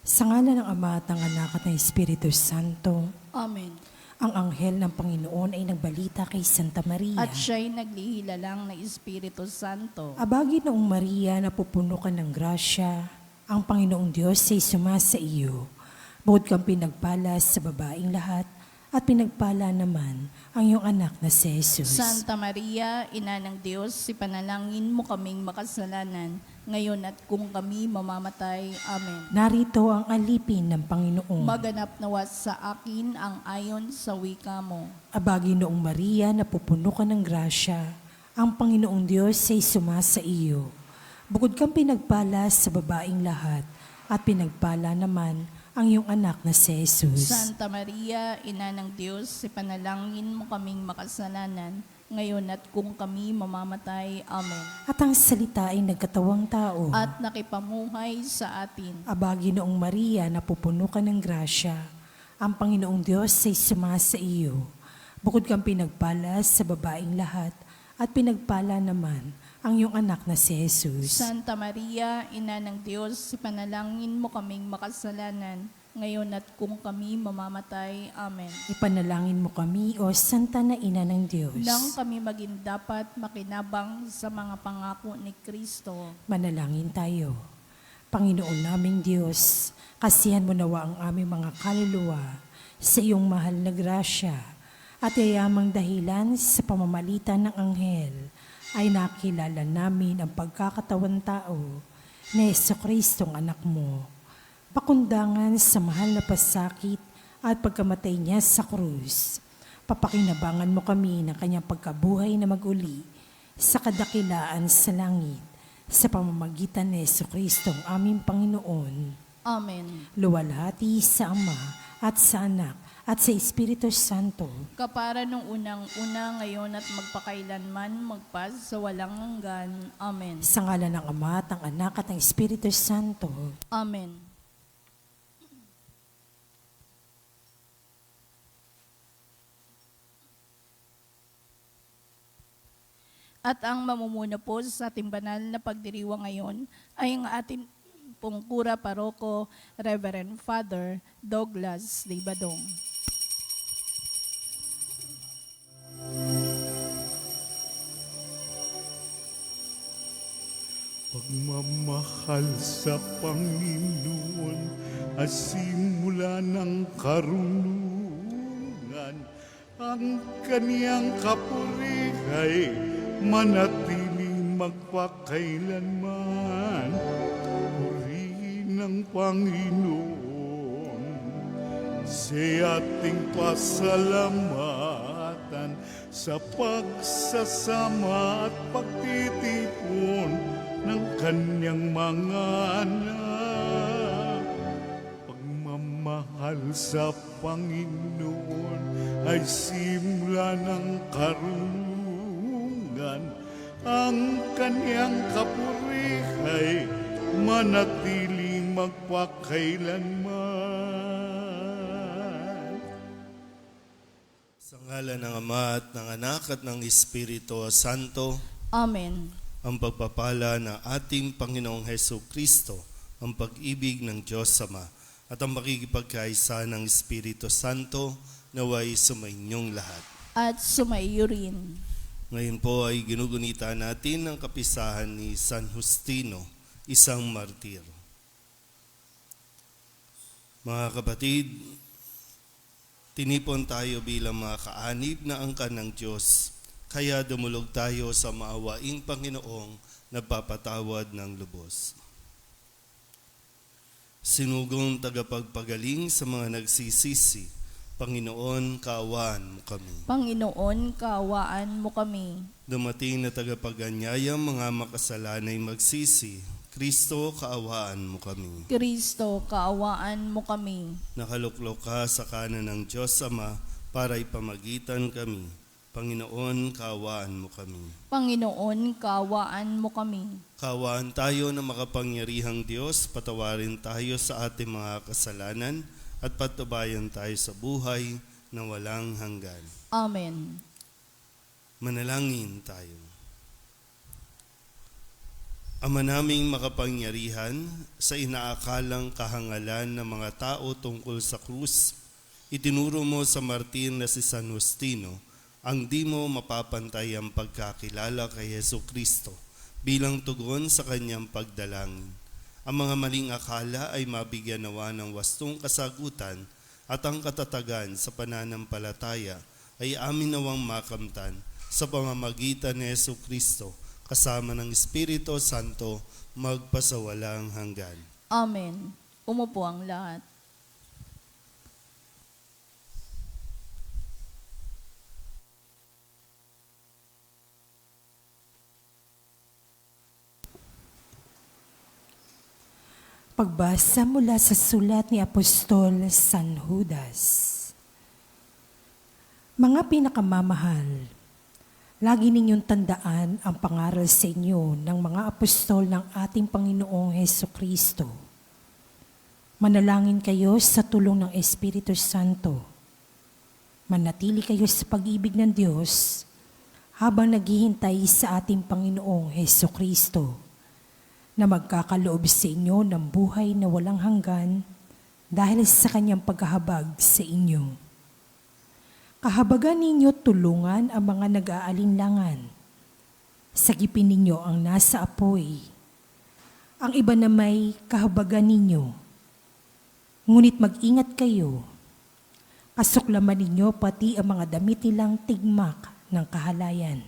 Sa ngalan ng Ama at ng Anak at ng Espiritu Santo, Amen. ang anghel ng Panginoon ay nagbalita kay Santa Maria. At siya'y naglihilalang na Espiritu Santo. Abagi noong Maria, napupuno ka ng grasya, ang Panginoong Diyos ay sumasa iyo. Bukod kang pinagpala sa babaing lahat, at pinagpala naman ang iyong anak na si Jesus. Santa Maria, Ina ng Diyos, ipanalangin mo kaming makasalanan, ngayon at kung kami mamamatay. Amen. Narito ang alipin ng Panginoon. Maganap nawa sa akin ang ayon sa wika mo. Abagi noong Maria, napupuno ka ng grasya, ang Panginoong Diyos ay sumasa iyo. Bukod kang pinagpala sa babaing lahat, at pinagpala naman ang iyong anak na si Jesus. Santa Maria, Ina ng Diyos, ipanalangin mo kaming makasalanan, ngayon at kung kami mamamatay. Amen. At ang salita ay nagkatawang tao. At nakipamuhay sa atin. Abagi noong Maria, napupuno ka ng grasya, ang Panginoong Diyos ay sumasa iyo. Bukod kang pinagpala sa babaing lahat, at pinagpala naman ang iyong anak na si Jesus. Santa Maria, Ina ng Diyos, ipanalangin mo kaming makasalanan, ngayon at kung kami mamamatay. Amen. Ipanalangin mo kami, O Santa na Ina ng Diyos. Nang kami maging dapat makinabang sa mga pangako ni Kristo. Manalangin tayo. Panginoon naming Diyos, kasihan mo nawa ang aming mga kaluluwa sa iyong mahal na grasya at yayamang dahilan sa pamamalitan ng anghel ay nakilala namin ang pagkakatawan tao ni Jesucristong anak mo. Pakundangan sa mahal na pasakit at pagkamatay niya sa krus. Papakinabangan mo kami ng kanyang pagkabuhay na maguli sa kadakilaan sa langit sa pamamagitan ni Jesucristong aming Panginoon. Amen. Luwalhati sa Ama at sa Anak at sa Espiritu Santo. Kapara nung unang-una, ngayon at magpakailanman, magpas sa walang hanggan. Amen. Sa ngalan ng Ama at ng Anak at ng Espiritu Santo. Amen. At ang mamumuno po sa ating banal na pagdiriwang ngayon ay ang ating pong Kura Paroko, Reverend Father Douglas Libadong. Pagmamahal sa Panginoon at simula ng karunungan, ang kaniyang kapurihay manatiling magpakailanman. Purihin ng Panginoon, siya ating pasalamatan sa pagsasama at pagtitipon ng kanyang mga anak. Pagmamahal sa Panginoon ay simula ng karunungan, ang kanyang kapurihay manatiling magpakailanman. Sa ngalan ng Ama at ng Anak at ng Espiritu Santo. Amen. Ang pagpapala ng ating Panginoong Hesus Kristo, ang pag-ibig ng Diyos Ama, at ang makikipagkaisa ng Espiritu Santo naway sumainyong lahat. At sumaiyo rin. Ngayon po ay ginugunita natin ang kapisahan ni San Justino, isang martir. Mga kapatid, tinipon tayo bilang mga kaanib na angkan ng Diyos. Kaya dumulog tayo sa maawaing Panginoong nagpapatawad ng lubos. Sinugong tagapagpagaling sa mga nagsisisi, Panginoon, kaawaan mo kami. Panginoon, kaawaan mo kami. Dumating na tagapaganyayang mga makasalanay magsisi, Kristo, kaawaan mo kami. Kristo, kaawaan mo kami. Nakaluklok ka sa kanan ng Diyos Ama para ipamagitan kami. Panginoon, kaawaan mo kami. Panginoon, kaawaan mo kami. Kaawaan tayo na makapangyarihang Diyos, patawarin tayo sa ating mga kasalanan at patubayan tayo sa buhay na walang hanggan. Amen. Manalangin tayo. Ama naming makapangyarihan, sa inaakalang kahangalan ng mga tao tungkol sa krus, itinuro mo sa martir na si San Justino ang di mo mapapantay ang pagkakilala kay Hesu Kristo bilang tugon sa kanyang pagdalangin. Ang mga maling akala ay mabigyan nawa ng wastong kasagutan at ang katatagan sa pananampalataya ay amin nawang makamtan sa pamamagitan ni Hesu Kristo kasama ng Espiritu Santo magpasawalang hanggan. Amen. Umupo ang lahat. Pagbasa mula sa sulat ni Apostol San Judas. Mga pinakamamahal, lagi ninyong tandaan ang pangaral sa inyo ng mga apostol ng ating Panginoong Heso Kristo. Manalangin kayo sa tulong ng Espiritu Santo. Manatili kayo sa pag-ibig ng Diyos habang naghihintay sa ating Panginoong Heso Kristo na magkakaloob sa inyo ng buhay na walang hanggan dahil sa kanyang paghahabag sa inyo. Kahabagan ninyo tulungan ang mga nag-aalinlangan. Sagipin ninyo ang nasa apoy. Ang iba na may kahabagan ninyo. Ngunit mag-ingat kayo. Kasuklaman ninyo pati ang mga damit nilang tigmak ng kahalayan.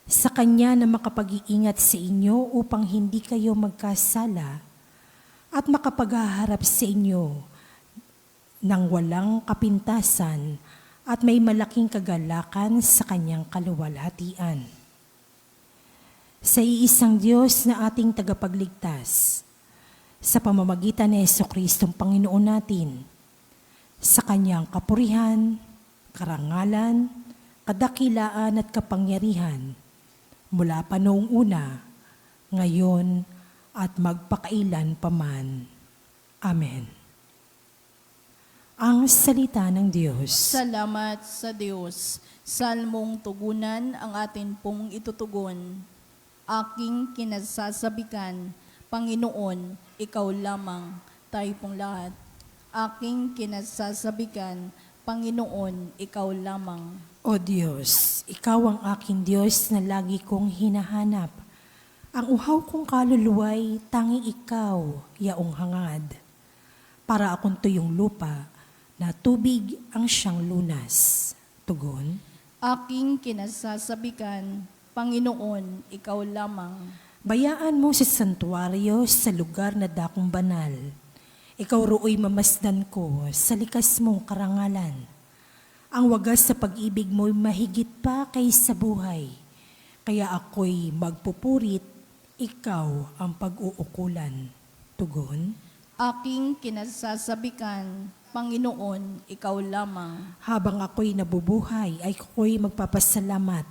Sa Kanya na makapag-iingat sa inyo upang hindi kayo magkasala at makapaghaharap sa inyo ng walang kapintasan at may malaking kagalakan sa Kanyang kaluwalhatian. Sa iisang Diyos na ating tagapagligtas, sa pamamagitan ni Jesucristong Panginoon natin, sa Kanyang kapurihan, karangalan, kadakilaan at kapangyarihan, mula pa noong una, ngayon, at magpakailan paman. Amen. Ang salita ng Diyos. Salamat sa Diyos. Salmong tugunan ang atin pong itutugon. Aking kinasasabikan, Panginoon, ikaw lamang, tayo pong lahat. Aking kinasasabikan, Panginoon, ikaw lamang. O Diyos, Ikaw ang aking Diyos na lagi kong hinahanap. Ang uhaw kong kaluluwa'y tanging Ikaw, yaong hangad. Para akong tuyong lupa, na tubig ang siyang lunas. Tugon. Aking kinasasabikan, Panginoon, ikaw lamang. Bayaan mo sa santuario sa lugar na dakong banal. Ikaw roo'y mamasdan ko sa likas mong karangalan. Ang wagas sa pag-ibig mo'y mahigit pa kaysa buhay. Kaya ako'y magpupurit, ikaw ang pag-uukulan. Tugon. Aking kinasasabikan, Panginoon, ikaw lamang. Habang ako'y nabubuhay, ay ako'y magpapasalamat.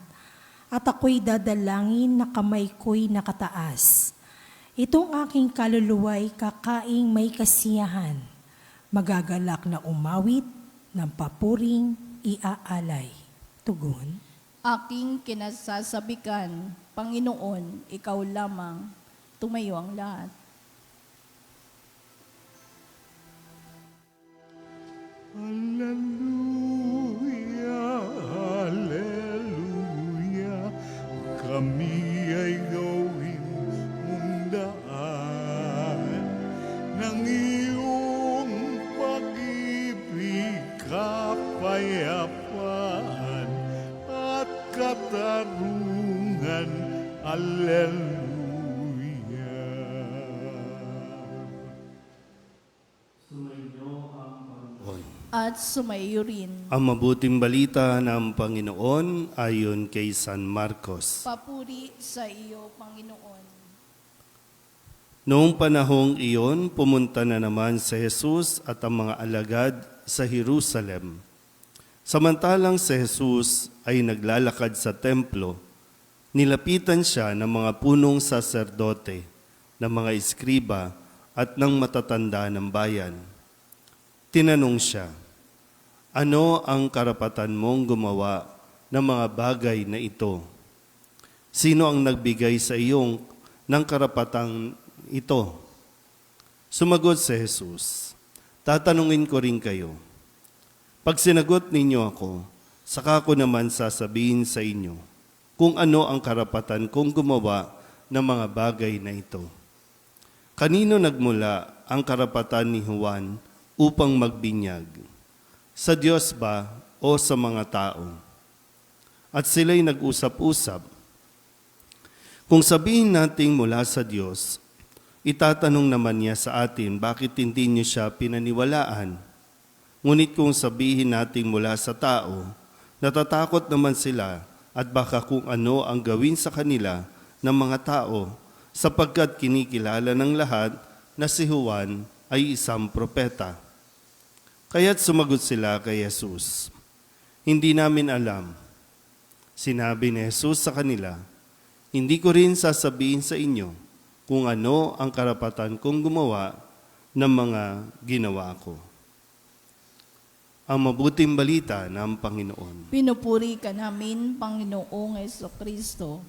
At ako'y dadalangin na kamay ko'y nakataas. Itong aking kaluluwa'y kakaing may kasiyahan. Magagalak na umawit ng papuring iaalay. Tugon. Aking kinasasabikan, Panginoon, ikaw lamang. Tumayo ang lahat. Hallelujah, hallelujah, kami ay gawin mong daan ng iyong pag-ibig, kapayapaan at katarungan. Hallelujah. At sumayo rin. Ang mabuting balita ng Panginoon ayon kay San Marcos. Papuri sa iyo, Panginoon. Noong panahong iyon, pumunta na naman si Jesus at ang mga alagad sa Jerusalem. Samantalang si Jesus ay naglalakad sa templo, nilapitan siya ng mga punong saserdote, ng mga iskriba at ng matatanda ng bayan. Tinanong siya, ano ang karapatan mong gumawa ng mga bagay na ito? Sino ang nagbigay sa iyong ng karapatang ito? Sumagot si Jesus, tatanungin ko rin kayo. Pag sinagot ninyo ako, saka ko naman sasabihin sa inyo kung ano ang karapatan kong gumawa ng mga bagay na ito. Kanino nagmula ang karapatan ni Juan upang magbinyag? Sa Diyos ba o sa mga tao? At sila'y nag-usap-usap. Kung sabihin nating mula sa Diyos, itatanong naman niya sa atin bakit hindi niyo siya pinaniwalaan. Ngunit kung sabihin nating mula sa tao, natatakot naman sila at baka kung ano ang gawin sa kanila ng mga tao sapagkat kinikilala ng lahat na si Juan ay isang propeta. Kaya't sumagot sila kay Jesus, hindi namin alam. Sinabi ni Jesus sa kanila, hindi ko rin sasabihin sa inyo kung ano ang karapatan kong gumawa ng mga ginawa ko. Ang mabuting balita ng Panginoon. Pinupuri ka namin, Panginoong Jesucristo.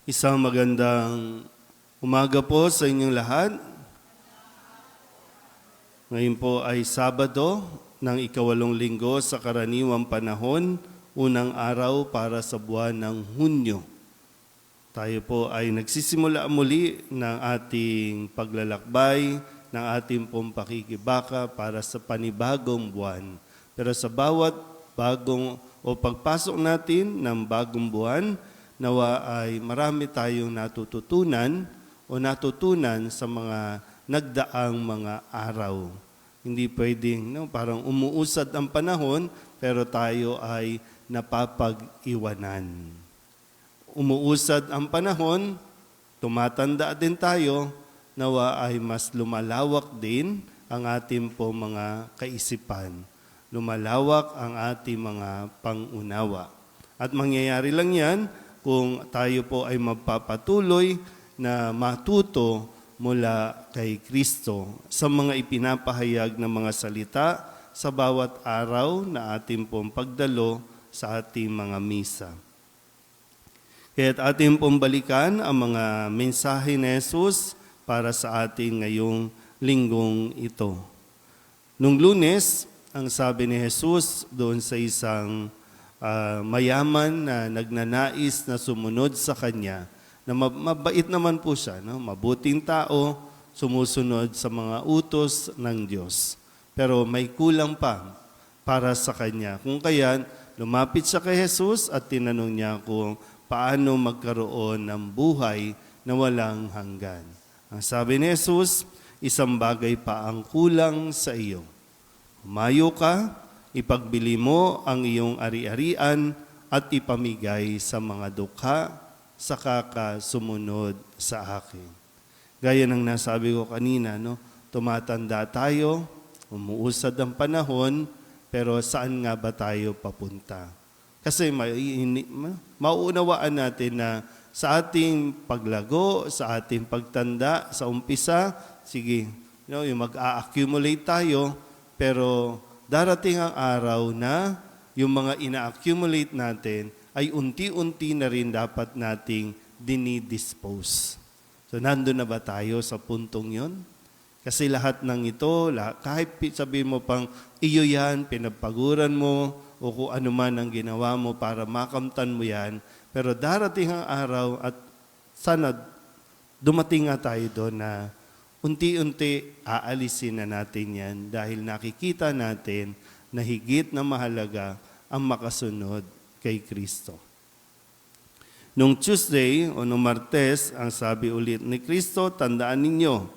Isang magandang umaga po sa inyong lahat. Ngayon po ay Sabado ng 8 linggo sa karaniwang panahon, unang araw para sa buwan ng Hunyo. Tayo po ay nagsisimula muli ng ating paglalakbay, ng ating pong pakikibaka para sa panibagong buwan. Pero sa bawat bagong o pagpasok natin ng bagong buwan, nawa ay marami tayong natututunan o natutunan sa mga nagdaang mga araw. Hindi pwedeng, parang umuusad ang panahon, pero tayo ay napapag-iwanan. Umuusad ang panahon, tumatanda din tayo, nawa ay mas lumalawak din ang ating po mga kaisipan. Lumalawak ang ating mga pangunawa. At mangyayari lang yan kung tayo po ay magpapatuloy na matuto mula kay Kristo sa mga ipinapahayag ng mga salita sa bawat araw na ating pong pagdalo sa ating mga misa. Kaya't ating pong balikan ang mga mensahe ni Jesus para sa ating ngayong linggong ito. Nung Lunes, ang sabi ni Jesus doon sa isang mayaman na nagnanais na sumunod sa Kanya, na mabait naman po siya, mabuting tao, sumusunod sa mga utos ng Diyos. Pero may kulang pa para sa Kanya. Kung kaya, lumapit siya kay Jesus at tinanong niya kung paano magkaroon ng buhay na walang hanggan. Ang sabi ni Jesus, isang bagay pa ang kulang sa iyo. Humayo ka, ipagbili mo ang iyong ari-arian at ipamigay sa mga dukha, saka ka sumunod sa akin. Gaya ng nasabi ko kanina, tumatanda tayo, umuusad ang panahon, pero saan nga ba tayo papunta? Kasi mauunawaan natin na sa ating paglago, sa ating pagtanda, sa umpisa, sige, yung mag-a-accumulate tayo, pero darating ang araw na yung mga ina-accumulate natin ay unti-unti na rin dapat nating dinidispose. So, nandun na ba tayo sa puntong yon? Kasi lahat ng ito, kahit sabihin mo pang iyo yan, pinagpaguran mo, o kung ano man ang ginawa mo para makamtan mo yan, pero darating ang araw at sana dumating nga tayo doon na unti-unti aalisin na natin yan dahil nakikita natin na higit na mahalaga ang makasunod kay Kristo. Nung Tuesday o nung Martes, ang sabi ulit ni Kristo, tandaan ninyo,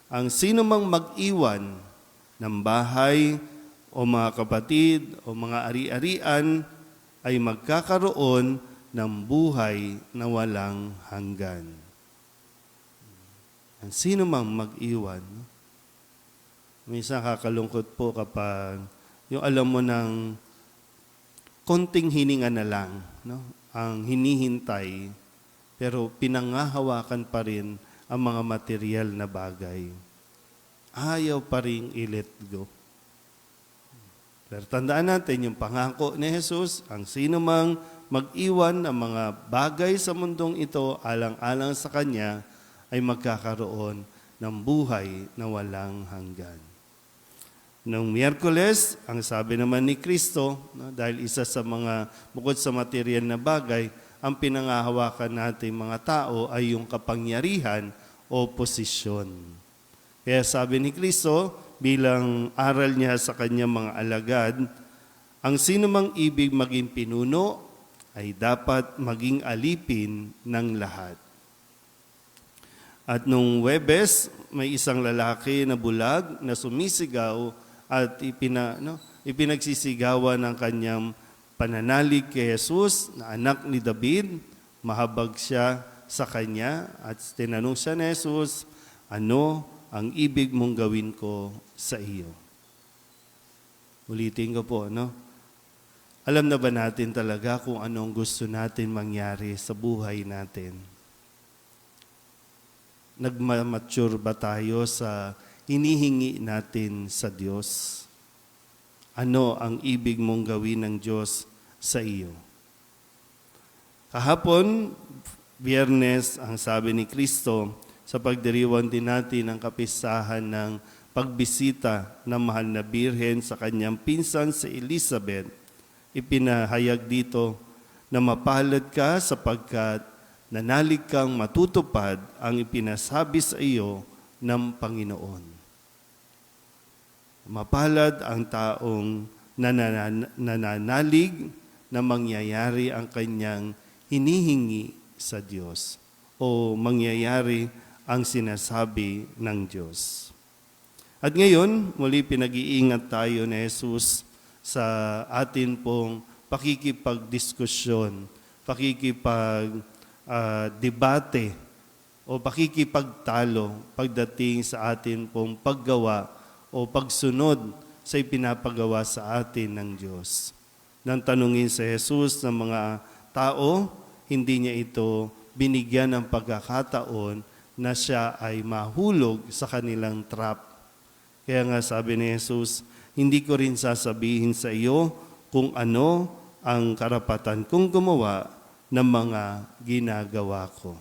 ang sino mang mag-iwan ng bahay o mga kapatid o mga ari-arian ay magkakaroon ng buhay na walang hanggan. Ang sino mang mag-iwan. Minsan kakalungkot po kapag yung alam mo ng konting hininga na lang, ang hinihintay, pero pinangahawakan pa rin ang mga material na bagay. Ayaw pa rin i-let go. Pero tandaan natin yung pangako ni Jesus, ang sino mang mag-iwan ng mga bagay sa mundong ito alang-alang sa Kanya, ay magkakaroon ng buhay na walang hanggan. Noong Miyerkules, ang sabi naman ni Kristo, dahil isa sa mga bukod sa material na bagay, ang pinangahawakan natin mga tao ay yung kapangyarihan o posisyon. Kaya sabi ni Kristo, bilang aral niya sa kanyang mga alagad, ang sinumang ibig maging pinuno ay dapat maging alipin ng lahat. At nung Huwebes, may isang lalaki na bulag na sumisigaw at ipinagsisigawan ng kanyang pananalig kay Jesus na anak ni David. Mahabag siya sa kanya at tinanong siya ni Jesus, ano ang ibig mong gawin ko sa iyo? Ulitin ko po, no? Alam na ba natin talaga kung anong gusto natin mangyari sa buhay natin? Nagmamature ba tayo sa hinihingi natin sa Diyos? Ano ang ibig mong gawin ng Diyos sa iyo? Kahapon, Biyernes, ang sabi ni Kristo, sa pagdiriwang din natin ang kapistahan ng pagbisita ng mahal na Birhen sa kanyang pinsan si Elizabeth, ipinahayag dito na mapalad ka sapagkat nanalig kang matutupad ang ipinasabi sa iyo ng Panginoon. Mapalad ang taong nananalig na mangyayari ang kanyang hinihingi sa Diyos o mangyayari ang sinasabi ng Diyos. At ngayon, muli pinag-iingat tayo ni Jesus sa atin pong pakikipagdiskusyon, debate o pakikipagtalo pagdating sa atin pong paggawa o pagsunod sa ipinapagawa sa atin ng Diyos. Nang tanungin sa Jesus ng mga tao, hindi niya ito binigyan ng pagkakataon na siya ay mahulog sa kanilang trap. Kaya nga sabi ni Jesus, hindi ko rin sasabihin sa iyo kung ano ang karapatan kong gumawa ng mga ginagawa ko.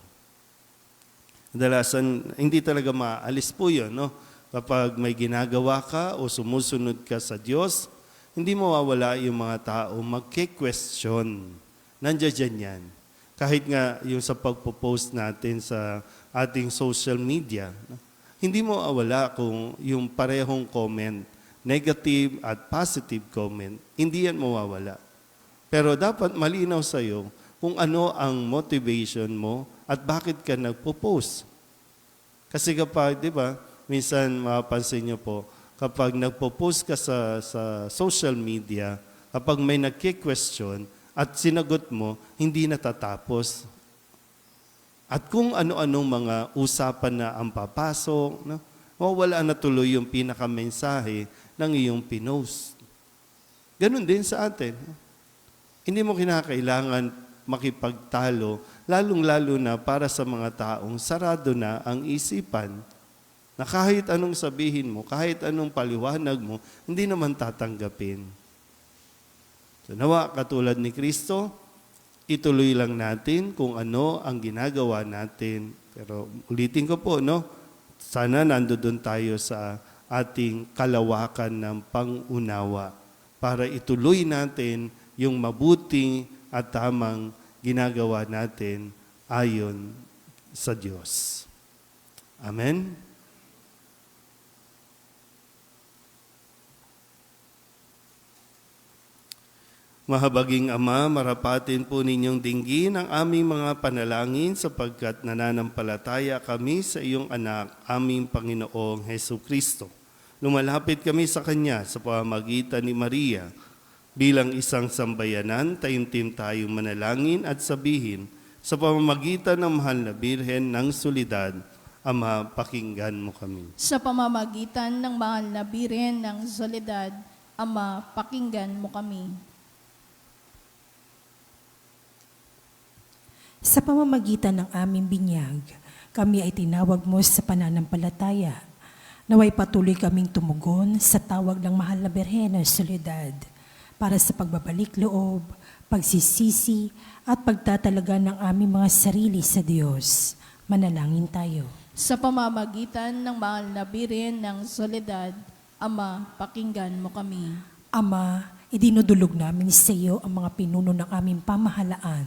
Kadalasan, hindi talaga maalis po yun, no? Kapag may ginagawa ka o sumusunod ka sa Diyos, hindi mawawala yung mga tao magke-question. Nandiyan yan. Kahit nga yung sa pagpo-post natin sa ating social media, no? Hindi mo mawawala kung yung parehong comment, negative at positive comment, hindi yan mawawala. Pero dapat malinaw sa iyo kung ano ang motivation mo at bakit ka nagpo-post. Kasi kapag, di ba, minsan mapapansin niyo po, kapag nagpo-post ka sa social media, kapag may nagki-question at sinagot mo, hindi natatapos. At kung ano-anong mga usapan na ang papasok, no, mawala na tuloy yung pinakamensahe ng iyong pinost. Ganun din sa atin. Hindi mo kinakailangan makipagtalo, lalong-lalo na para sa mga taong sarado na ang isipan, na kahit anong sabihin mo, kahit anong paliwanag mo, hindi naman tatanggapin. So nawa, katulad ni Kristo, ituloy lang natin kung ano ang ginagawa natin. Pero ulitin ko po, no? Sana nandoon tayo sa ating kalawakan ng pangunawa para ituloy natin yung mabuting at tamang ginagawa natin ayon sa Diyos. Amen? Mahabaging Ama, marapatin po ninyong dinggin ang aming mga panalangin sapagkat nananampalataya kami sa iyong anak, aming Panginoong Hesu Kristo. Lumalapit kami sa Kanya sa pamamagitan ni Maria. Bilang isang sambayanan, taimtim tayong manalangin at sabihin sa pamamagitan ng mahal na Birhen ng Solidad, Ama, pakinggan mo kami. Sa pamamagitan ng mahal na Birhen ng Soledad, Ama, pakinggan mo kami. Sa pamamagitan ng aming binyag, kami ay tinawag mo sa pananampalataya. Naway patuloy kaming tumugon sa tawag ng mahal na Birhen ng Soledad. para sa pagbabalik loob, pagsisisi at pagtatalaga ng aming mga sarili sa Diyos. Manalangin tayo. Sa pamamagitan ng mahal na Birhen ng Soledad, Ama, pakinggan mo kami. Ama, idinudulog namin sa iyo ang mga pinuno ng aming pamahalaan.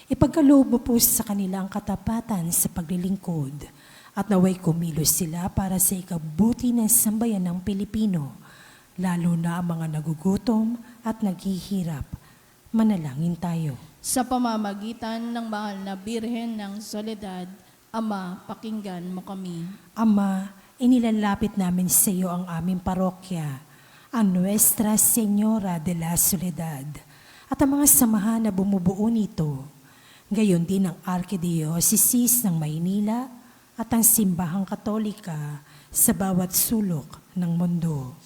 Ipagkaloob mo po sa kanila ang katapatan sa paglilingkod at naway kumilos sila para sa ikabuti ng sambayan ng Pilipino, lalo na ang mga nagugutom at naghihirap. Manalangin tayo. Sa pamamagitan ng mahal na Birhen ng Soledad, Ama, pakinggan mo kami. Ama, inilalapit namin sa iyo ang aming parokya, ang Nuestra Señora de la Soledad, at ang mga samahan na bumubuo nito. Gayon din ang Archdiocese ng Maynila at ang Simbahang Katolika sa bawat sulok ng mundo.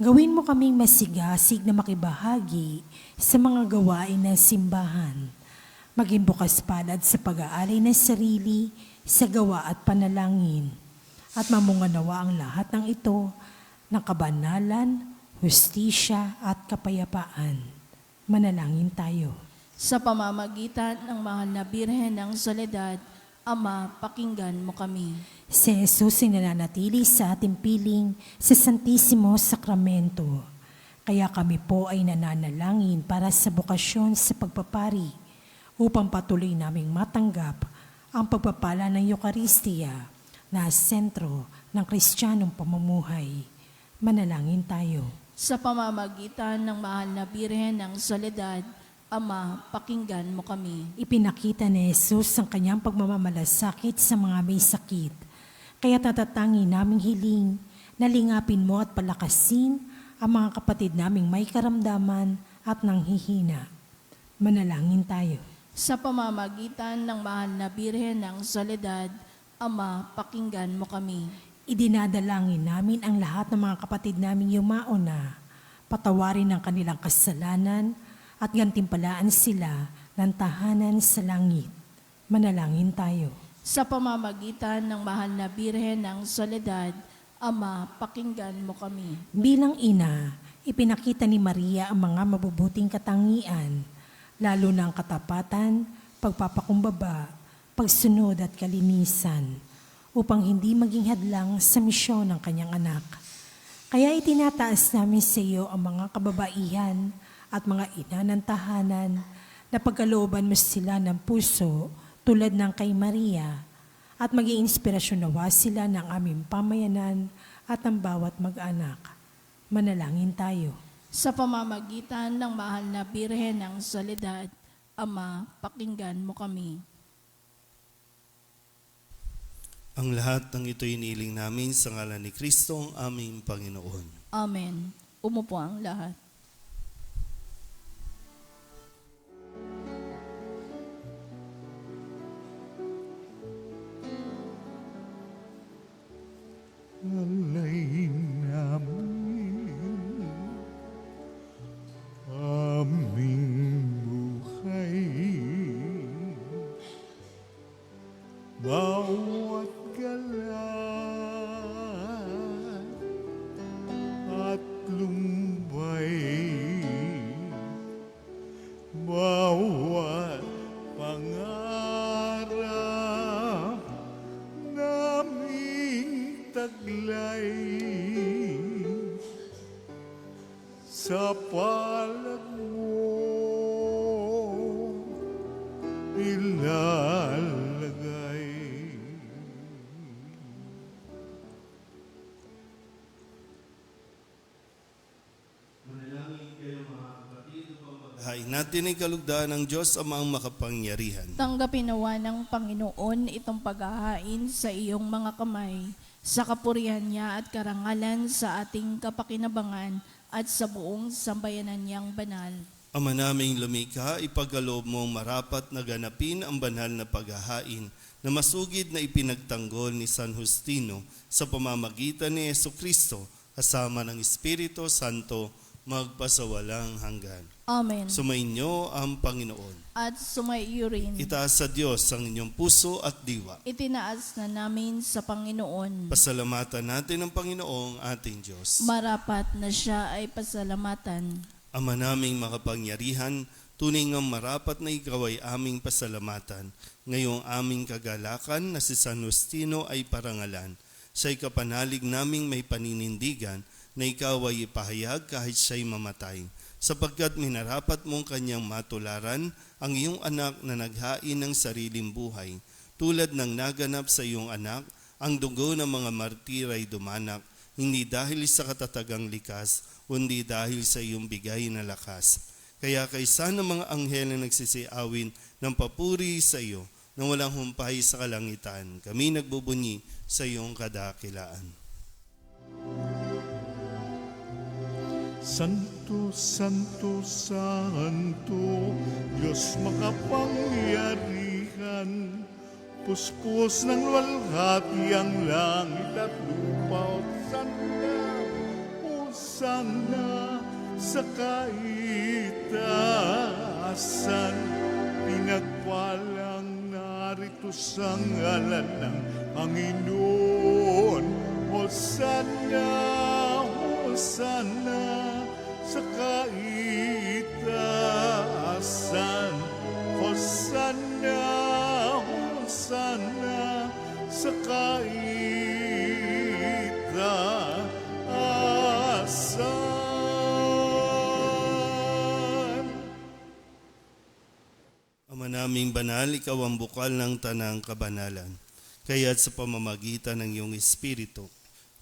Gawin mo kaming masigasig na makibahagi sa mga gawain ng simbahan. Maging bukas palad sa pag-aalay ng sarili, sa gawa at panalangin. At mamunganawa ang lahat ng ito ng kabanalan, hustisya at kapayapaan. Manalangin tayo. Sa pamamagitan ng mahal na Birhen ng Soledad, Ama, pakinggan mo kami. Si Jesus ay nananatili sa ating piling sa Santisimo Sakramento. Kaya kami po ay nananalangin para sa bukasyon sa pagpapari upang patuloy naming matanggap ang pagpapala ng Eucharistia na sentro ng Kristiyanong pamumuhay. Manalangin tayo. Sa pamamagitan ng mahal na Birhen ng Soledad, Ama, pakinggan mo kami. Ipinakita ni Jesus ang kanyang pagmamamalasakit sa mga may sakit. Kaya tatatangi naming hiling na lingapin mo at palakasin ang mga kapatid naming may karamdaman at nanghihina. Manalangin tayo. Sa pamamagitan ng mahal na Birhen ng Soledad, Ama, pakinggan mo kami. Idinadalangin namin ang lahat ng mga kapatid naming yumaon na patawarin ang kanilang kasalanan at gantimpalaan sila ng tahanan sa langit. Manalangin tayo. Sa pamamagitan ng mahal na Birhen ng Soledad, Ama, pakinggan mo kami. Bilang ina, ipinakita ni Maria ang mga mabubuting katangian, lalo na ang katapatan, pagpapakumbaba, pagsunod at kalinisan, upang hindi maging hadlang sa misyon ng kanyang anak. Kaya itinataas namin sa iyo ang mga kababaihan at mga ina ng tahanan na pagkalooban mo sila ng puso tulad ng kay Maria at maging inspirasyon nawa sila ng aming pamayanan at ang bawat mag-anak. Manalangin tayo. Sa pamamagitan ng mahal na Birhen ng Soledad, Ama, pakinggan mo kami. Ang lahat ng ito'y iniling namin sa ngalan ni Kristo, ang aming Panginoon. Amen. Umupo ang lahat. alay namin aming buhay. Bawat galan at lumbay, bawat pangarap naming taglay sa palad mo ilalagay. Hain natin ay kalugdaan ng Diyos Amang makapangyarihan. Tanggapin nawa ng Panginoon itong paghahain sa iyong mga kamay, sa kapurihan niya at karangalan sa ating kapakinabangan at sa buong sambayanan niyang banal. Ama naming lumikha, ipagkaloob mong marapat na ganapin ang banal na paghahain na masugid na ipinagtanggol ni San Justino sa pamamagitan ni Jesucristo kasama ng Espiritu Santo magpasawalang hanggan. Amen. Sumainyo ang Panginoon. At sumaiyo rin. Itaas sa Diyos ang inyong puso at diwa. Itinaas na namin sa Panginoon. Pasalamatan natin ang Panginoong ating Diyos. Marapat na siya ay pasalamatan. Ama naming makapangyarihan, tunay ngang marapat na ikaw ay aming pasalamatan. Ngayong aming kagalakan na si San Justino ay parangalan. Siya'y kapanalig naming may paninindigan na ikaw ay ipahayag kahit siya'y mamatay. Sapagkat minarapat mong kanyang matularan ang iyong anak na naghain ng sariling buhay. Tulad ng naganap sa iyong anak, ang dugo ng mga martir ay dumanak, hindi dahil sa katatagang likas, kundi dahil sa iyong bigay na lakas. Kaya kaysa ng mga anghel na nagsisiawin ng papuri sa iyo, na walang humpay sa kalangitan, kami nagbubunyi sa iyong kadakilaan. Santo, Santo, Santo, Diyos makapangyarihan, puspos ng luwalhati ang langit at lupa. Hosanna sa kaitaasan, pinagpalang narito sa ngalan ng Panginoon. Hosanna, Hosanna sa kaitaasan. Hosanna, Hosanna sa kaitaasan. Ama naming banal, ikaw ang bukal ng tanang kabanalan. Kaya't sa pamamagitan ng iyong Espiritu,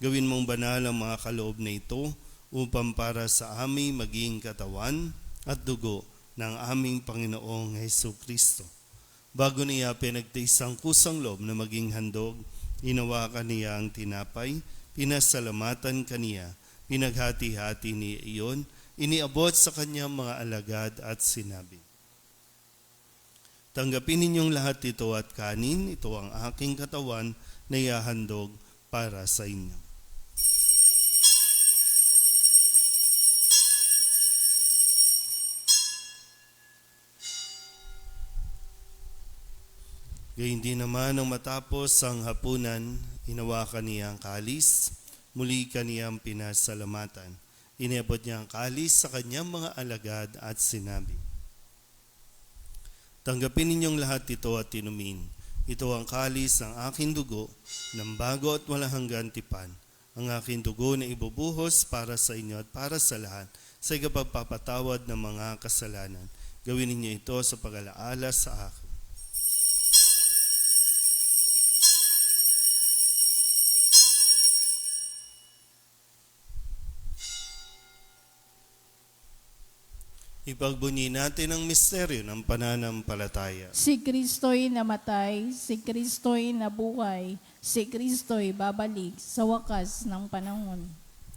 gawin mong banal ang mga kaloob na ito upang para sa aming maging katawan at dugo ng aming Panginoong Hesukristo. Bago niya pinagtiis ang kusang loob na maging handog, hinawakan niya ang tinapay, pinasalamatan kaniya, pinaghati-hati niya iyon, iniabot sa kanyang mga alagad at sinabi, "Tanggapin ninyong lahat ito at kanin, ito ang aking katawan na ihahandog para sa inyo." Gayun din naman nang matapos ang hapunan, hinawakan niya ang kalis, muli kaniyang pinasalamatan. Iniabot niya ang kalis sa kanyang mga alagad at sinabi, "Tanggapin ninyong lahat ito at inumin. Ito ang kalis ng aking dugo, ng bago at walang hanggan tipan. Ang aking dugo na ibubuhos para sa inyo at para sa lahat sa ikapagpapatawad ng mga kasalanan. Gawin ninyo ito sa pag-alaala sa akin." Ipagbunyi natin ang misteryo ng pananampalataya. Si Kristo'y namatay, si Kristo'y nabuhay, si Kristo'y babalik sa wakas ng panahon.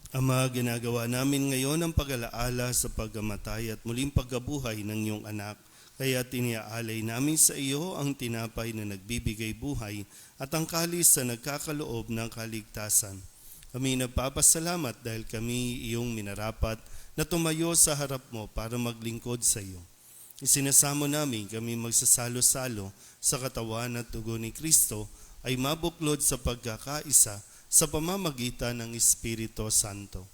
Ama, ginagawa namin ngayon ang pag-alaala sa pagkamatay at muling pagkabuhay ng iyong anak. Kaya tiniaalay namin sa iyo ang tinapay na nagbibigay buhay at ang kalis na nagkakaloob ng kaligtasan. Kami nagpapasalamat dahil kami iyong minarapat na tumayo sa harap mo para maglingkod sa iyo. Isinasamo namin kami magsasalo-salo sa katawan at dugo ni Kristo ay mabuklod sa pagkakaisa sa pamamagitan ng Espiritu Santo.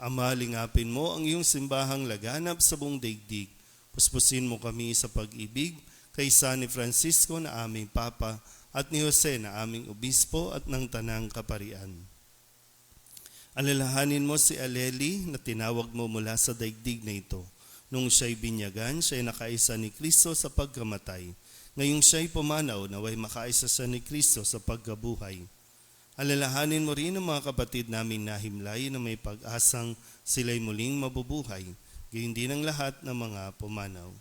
Ama, lingapin mo ang iyong simbahang laganap sa buong daigdig. Puspusin mo kami sa pag-ibig kaysa ni Francisco na aming Papa at ni Jose na aming Obispo at ng Tanang Kaparian. Alalahanin mo si Aleli na tinawag mo mula sa daigdig na ito. Nung siya'y binyagan, siya'y nakaisa ni Kristo sa pagkamatay. Ngayong siya'y pumanaw, naway makaisa siya ni Kristo sa pagkabuhay. Alalahanin mo rin ang mga kapatid namin na himlay na may pag-asang sila'y muling mabubuhay. Gayon din ang lahat ng mga pumanaw.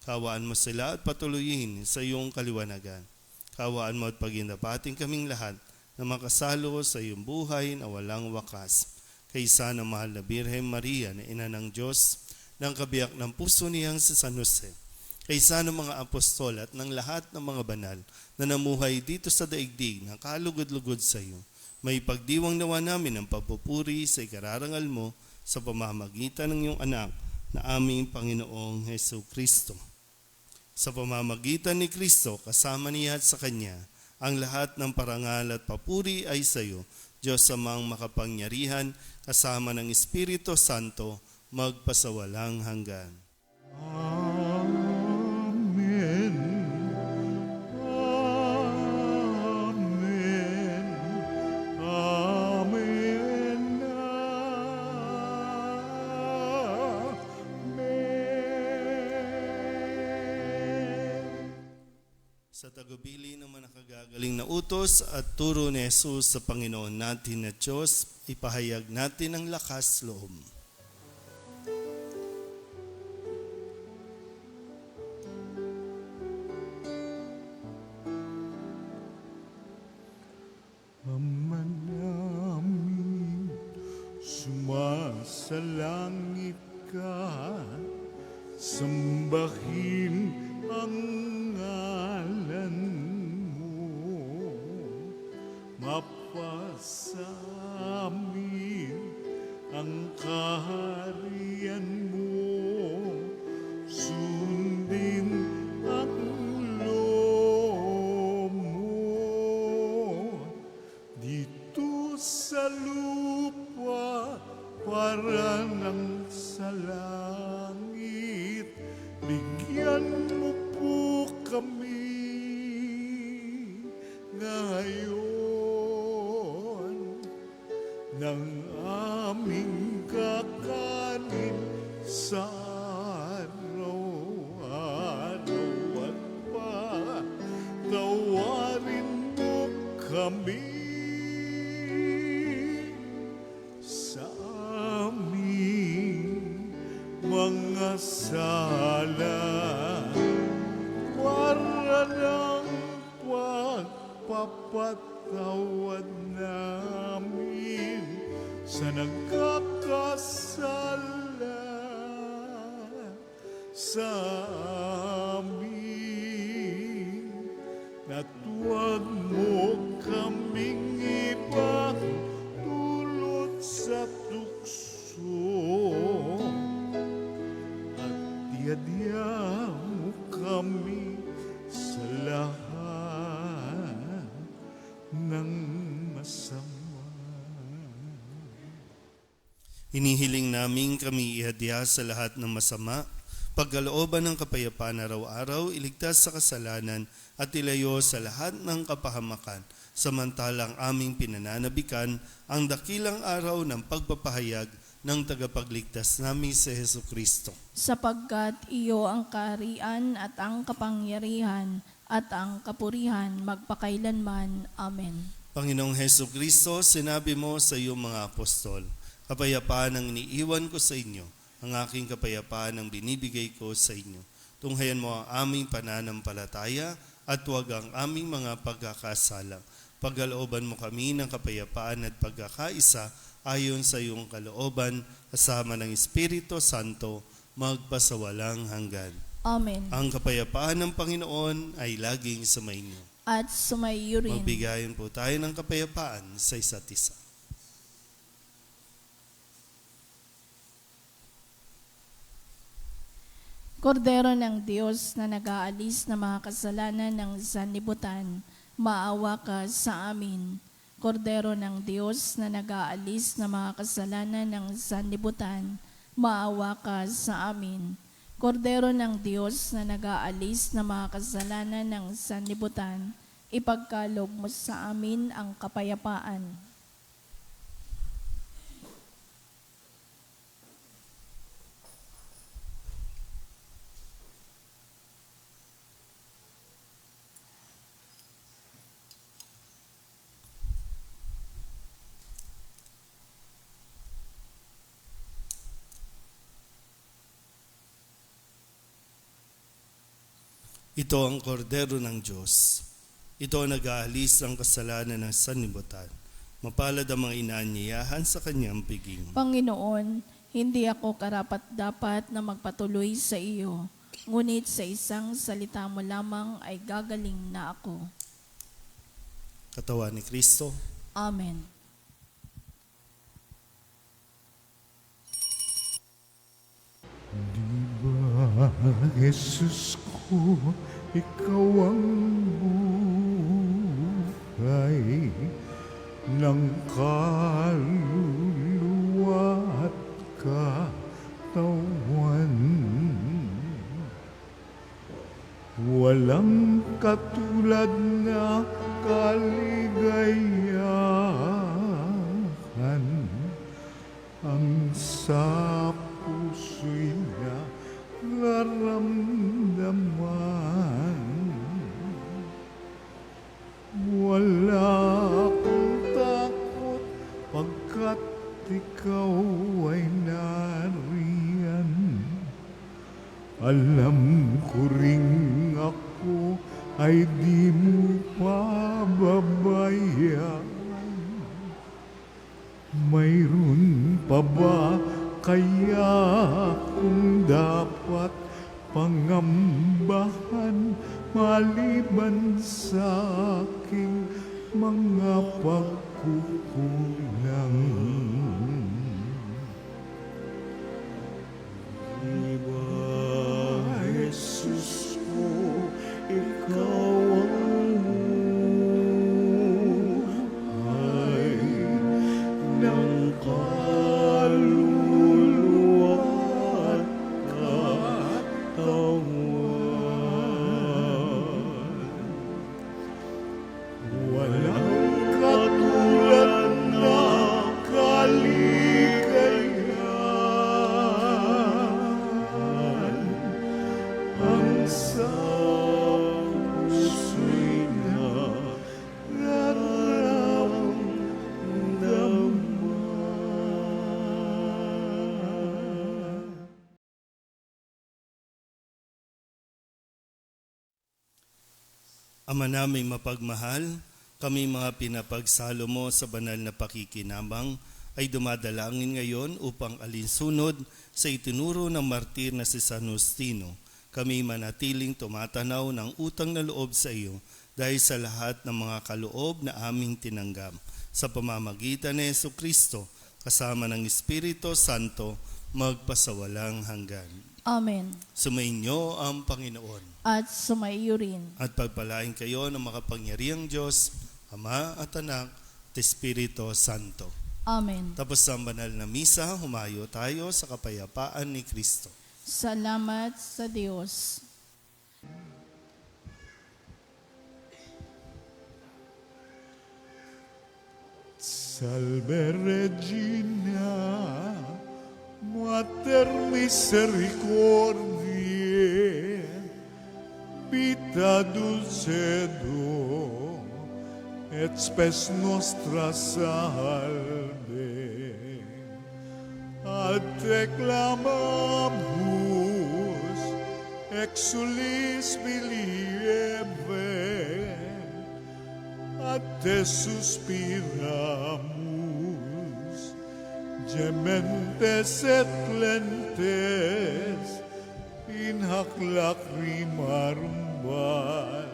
Kawaan mo sila at patuloyin sa iyong kaliwanagan. Kawaan mo at pagindapating kaming lahat na makasalo sa iyong buhay na walang wakas. Kaysa ng mahal na Birhen Maria na ina ng Diyos, ng kabiyak ng puso niyang si San Jose, kaysa ng mga apostol at ng lahat ng mga banal na namuhay dito sa daigdig na kalugod-lugod sa iyo, may pagdiwang nawa namin ang pagpupuri sa ikararangal mo sa pamamagitan ng iyong anak na aming Panginoong Hesukristo. Sa pamamagitan ni Kristo, kasama niya at sa Kanya, ang lahat ng parangal at papuri ay sa iyo, Diyos Amang makapangyarihan, kasama ng Espiritu Santo, magpasawalang hanggan. Amen. Amen. Amen. Amen. Sa tagubili ng mga nakagagaling na utos at turo ni Jesus sa Panginoon natin na Diyos, ipahayag natin ang lakas loob. Ama namin, sumasalangit ka, sambahin ang ngalan mo, mapasa amin ang kaharian mo, sundin ang loob mo, dito sa lupa para ng sa langit, bigyan mo po kami ngayon ng aming kakanin sa araw-araw at patawarin mo kami sa aming mga sala, para ng pagpapatawad namin sa nagkakasala sa amin, at huwag mo kaming ipagdulot sa tukso, at diadya mo kami sa lahat ng masama. Hinihiling namin kami ihadya sa lahat ng masama, pagkalooban ng kapayapaan araw-araw, iligtas sa kasalanan at ilayo sa lahat ng kapahamakan, samantalang aming pinananabikan ang dakilang araw ng pagpapahayag ng tagapagligtas namin sa Jesucristo. Sapagkat iyo ang kaharian at ang kapangyarihan at ang kapurihan magpakailanman. Amen. Panginoong Jesucristo, sinabi mo sa iyong mga apostol, kapayapaan ang iniiwan ko sa inyo, ang aking kapayapaan ang binibigay ko sa inyo. Tunghayan mo ang aming pananampalataya at huwag ang aming mga pagkakasala. Pagkalooban mo kami ng kapayapaan at pagkakaisa ayon sa iyong kalooban, kasama ng Espiritu Santo, magpasawalang hanggan. Amen. Ang kapayapaan ng Panginoon ay laging sumainyo. At sumayo rin. Magbigayan po tayo ng kapayapaan sa isa't isa. Kordero ng Diyos na nag-aalis ng mga kasalanan ng sanlibutan, maawa ka sa amin. Kordero ng Diyos na nag-aalis ng mga kasalanan ng sanlibutan, maawa ka sa amin. Kordero ng Diyos na nag-aalis ng mga kasalanan ng sanlibutan, ipagkaloob mo sa amin ang kapayapaan. Ito ang kordero ng Diyos. Ito ang nag-aalis ng kasalanan ng sanlibutan. Mapalad ang mga inaanyayahan sa kanyang piging. Panginoon, hindi ako karapat-dapat na magpatuloy sa iyo, ngunit sa isang salita mo lamang ay gagaling na ako. Katawan ni Kristo. Amen. Di ba, Jesus ko, ikaw ang buhay ng kaluluwa at walang katulad na kaligayahan ang sa puso'y nararamdaman. Wala akong takot pagkat ikaw ay nariyan. Alam ko ring ako ay di mo pababayaan. Mayroon pa ba kaya kung dapat pangambahan maliban sa aking mga pagkukulang? Diba, Jesus ko, ikaw ang buhay ng kaluluwa at katawan. Walang katulad na kaligayahan ang sa puso'y nararamdaman. Ama naming mapagmahal, kami mga pinapagsalo mo sa banal na pakikinabang ay dumadalangin ngayon upang alinsunod sa itinuro ng martir na si San Justino. Kami manatiling tumatanaw ng utang na loob sa iyo dahil sa lahat ng mga kaloob na aming tinanggap. Sa pamamagitan ni Jesucristo, kasama ng Espiritu Santo, magpasawalang hanggan. Amen. Sumainyo ang Panginoon. At sumaiyo rin. At pagpalain kayo ng makapangyarihang Diyos, Ama at Anak at Espiritu Santo. Amen. Tapos ang banal na misa, humayo tayo sa kapayapaan ni Kristo. Salamat sa Diyos. Salve Regina, Mater Misericordiae, vita dulcedo, et spes nostra salve. Ad te clamamus, exulis bilieve, ad te suspiramus, gementes et lentes, in hac lacrimarum vale.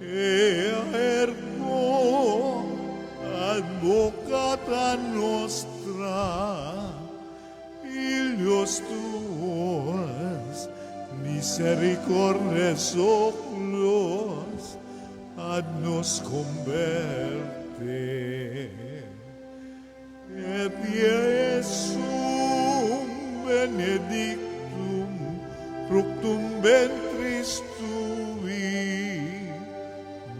Ea ergo advocata nostra, ilios tuos, misericordes oculos, ad nos converte. Et Iesum benedictum, fructum ventris tui,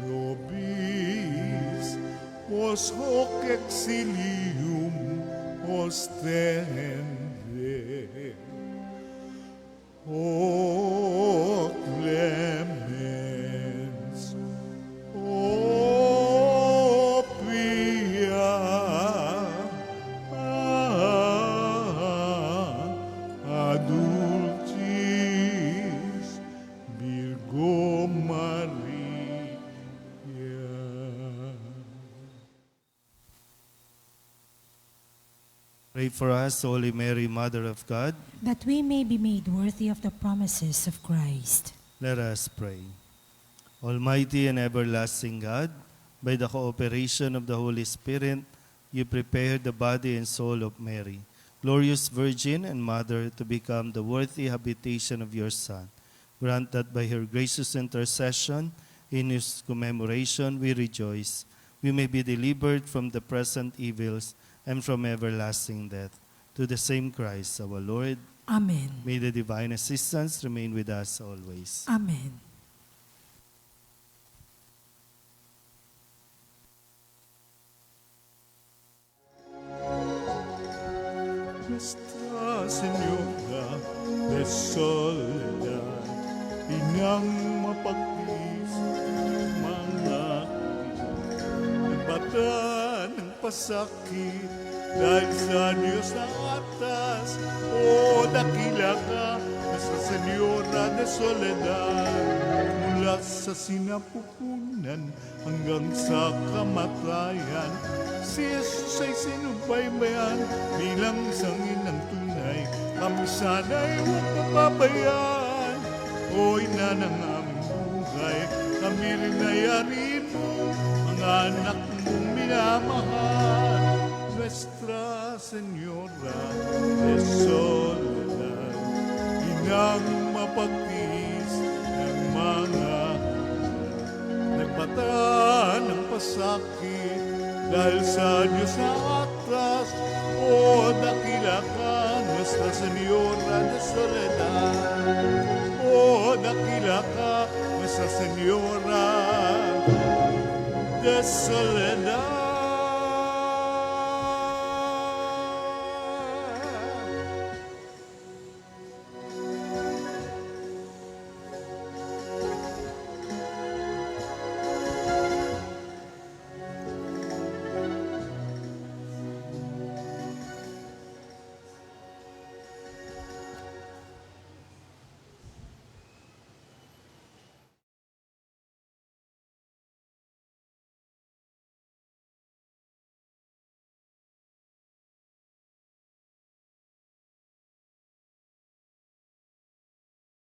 nobis pos hoc exilium ostende. O clemens, o pia, adultis Virgo Maria. Pray for us, Holy Mary, Mother of God. that we may be made worthy of the promises of Christ. Let us pray. Almighty and everlasting God, by the cooperation of the Holy Spirit, you prepared the body and soul of Mary, glorious Virgin and Mother, to become the worthy habitation of your Son. Grant that by her gracious intercession, in his commemoration we rejoice, we may be delivered from the present evils and from everlasting death. To the same Christ our Lord. Amen. May the divine assistance remain with us always. Amen. Nuestra Señora de Soledad, inang mapagtis mga bata ng pasakit dahil sa Diyos na atas. O dakila ka, Nuestra Señora de Soledad, mula sa sinapupunan hanggang sa kamatayan. Si Jesus ay sinubaybayan bilang isang inang tunay. Kami sana'y huwag mapabayaan. O ina ng aming buhay, kami rin ayarin mo, mga anak mong minamahal. Nuestra Señora de Soledad, inang mapagtiis ng mga nagmata ng pasakit dahil sa Diyos na atras. O dakila ka, Nuestra Señora de Soledad. O dakila ka, Nuestra Señora de Soledad.